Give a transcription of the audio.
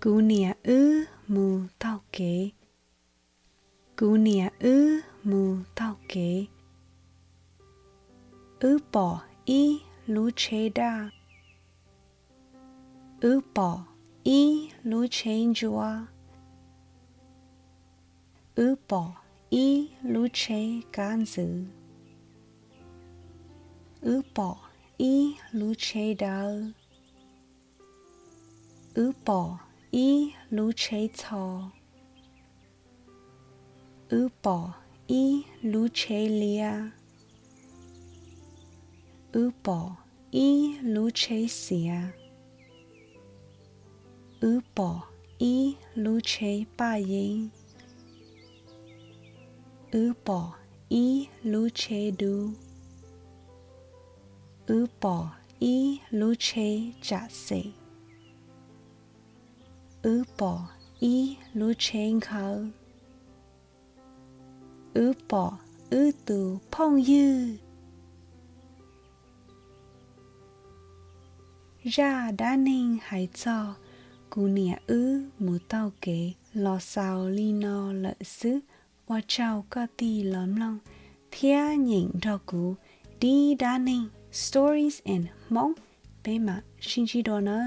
กูเนียมูเต้าเก๋กูเนียมูเต้าเก๋ปออีลูเชดาปออีลูเชนจัวปออีลูเชกันซืปออีลูเชดาปออีลูเชชอปออีลูเชเลียปออีลูเชเสียปออีลูเชป้ายิงปออีลูเชดูปออีลูเชจัดเซปออีลูเชงเขาปอตูพ่องยือราดานิงหายจอกูเนียหมูเต้าเก๋ลอซาวลีนอเลซึว่าเจ้าก็ตีล้อมลองเพียหญิงดอกกูดีดานิง stories and มองเปมาชินจิโดเนอ